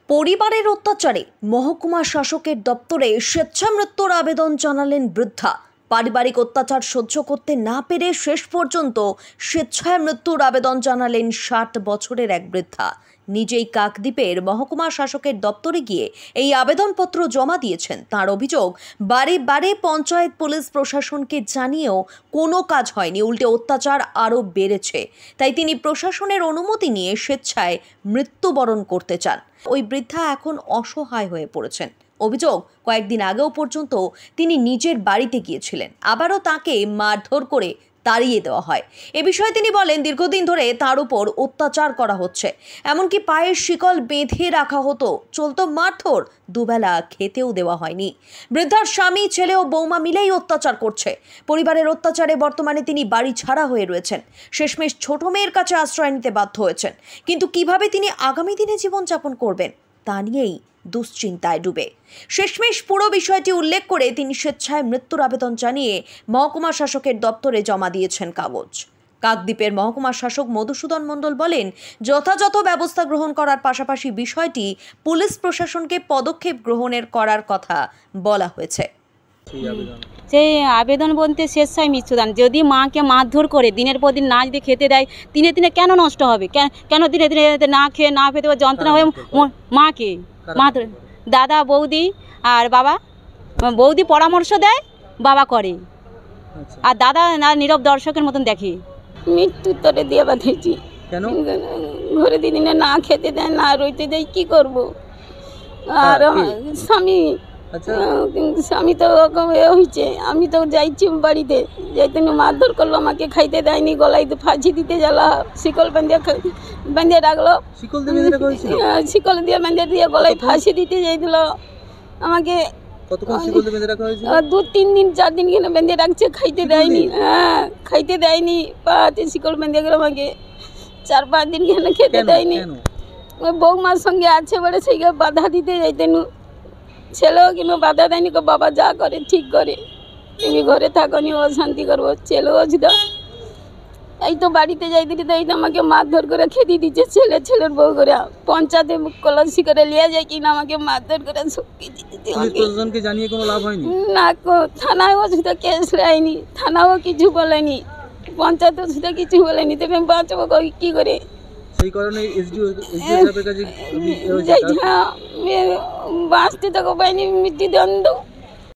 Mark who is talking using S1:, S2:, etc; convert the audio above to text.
S1: পরিবারের অত্যাচারে মহকুমা শাসকের দপ্তরে স্বেচ্ছামৃত্যুর আবেদন জানালেন বৃদ্ধা। পারিবারিক অত্যাচার সহ্য করতে না পেরে শেষ পর্যন্ত স্বেচ্ছায় মৃত্যুর আবেদন জানালেন ৬০ বছরের এক বৃদ্ধা। নিজেই কাকদ্বীপের মহকুমা শাসকের দপ্তরে গিয়ে এই আবেদনপত্র জমা দিয়েছেন। তার অভিযোগ, বারে বারে পঞ্চায়েত পুলিশ প্রশাসনকে জানিয়েও কোনো কাজ হয়নি, উল্টে অত্যাচার আরও বেড়েছে। তাই তিনি প্রশাসনের অনুমতি নিয়ে স্বেচ্ছায় মৃত্যুবরণ করতে চান। ওই বৃদ্ধা এখন অসহায় হয়ে পড়েছেন। অভিযোগ, কয়েকদিন আগেও পর্যন্ত তিনি নিজের বাড়িতে গিয়েছিলেন, আবারও তাকে মারধর করে তাড়িয়ে দেওয়া হয়। এ বিষয়ে তিনি বলেন, দীর্ঘদিন ধরে তার উপর অত্যাচার করা হচ্ছে, এমনকি পায়ের শিকল বেঁধে রাখা হতো, চলতো মারধর, দুবেলা খেতেও দেওয়া হয়নি। বৃদ্ধার স্বামী, ছেলে ও বৌমা মিলেই অত্যাচার করছে। পরিবারের অত্যাচারে বর্তমানে তিনি বাড়ি ছাড়া হয়ে রয়েছেন। শেষমেশ ছোট মেয়ের কাছে আশ্রয় নিতে বাধ্য হয়েছেন। কিন্তু কিভাবে তিনি আগামী দিনে জীবনযাপন করবেন তা নিয়েই দুশ্চিন্তায় ডুবে। শেষমেশ পুরো বিষয়টি উল্লেখ করে তিনি স্বেচ্ছায় মৃত্যুর আবেদন জানিয়ে মহকুমা শাসকের দপ্তরে জমা দিয়েছেন কাগজ। কাকদ্বীপের মহকুমা শাসক মধুসূদন মণ্ডল বলেন, যথাযথ ব্যবস্থা গ্রহণ করার পাশাপাশি বিষয়টি পুলিশ প্রশাসনকে পদক্ষেপ গ্রহণের করার কথা বলা হয়েছে।
S2: সেই আবেদন বলতে স্বেচ্ছায় মৃত্যুদান। যদি মাকে মারধর করে দিনের পর দিন না যদি খেতে দেয়, দিনে দিনে কেন নষ্ট হবে? কেন দিনে দিনে না খেয়ে না পেতে যন্ত্রণা হয়ে মাকে মারধর? দাদা, বৌদি আর বাবা। বৌদি পরামর্শ দেয়, বাবা করে, আর দাদা না নীরব দর্শকের মতন দেখে।
S3: মৃত্যুর তরে দিয়ে বাঁধেছি। কেন? ঘরে দিনে না খেতে দেয়, না রইতে দেয়, কি করব? আর স্বামী, স্বামী তো হয়েছে, আমি তো যাইছি বাড়িতে, যাইতে মারধর করলো, আমাকে খাইতে দেয়নি, গলায় ফাঁসি দিতে জ্বালা, শিকল বেঁধে রাখলো, শিকল দিয়ে বেঁধে দিয়ে গলায় ফাঁসি দিতে যাইছিল আমাকে। 2-3 দিন 4 দিন কিনা বেঁধে রাখছে, খাইতে দেয়নি। হ্যাঁ, খাইতে দেয়নি, পাতে শিকল বেঁধে গেল, আমাকে 4-5 দিন কিনা খেতে দেয়নি। ওই বৌমার সঙ্গে আছে বলে সেইকে বাধা দিতে যাইতেন, ছেলেও কিন্তু বাধা দেয়নি, বাবা যা করে ঠিক করে, তুমি ঘরে থাকো নি, অশান্তি করবো। ছেলেও ছিল, এই তো বাড়িতে যাই দিদি, তো এই তো আমাকে মারধর করে খেতে দিচ্ছে, ছেলের বউ করে। পঞ্চায়েতে কলসি করে লিয়ে যায় কিনা আমাকে মারধর করে
S4: জানিয়ে কোনো লাভ হয়নি
S3: না। থানায় ওষুধ কেস নেয়নি, থানাও কিছু বলেনি, পঞ্চায়েত ওষুধ কিছু বলেনি, তবে বাঁচবো কি করে?
S4: সেই কারণে বাঁচতে তো পাইনি, মৃত্যুদণ্ড।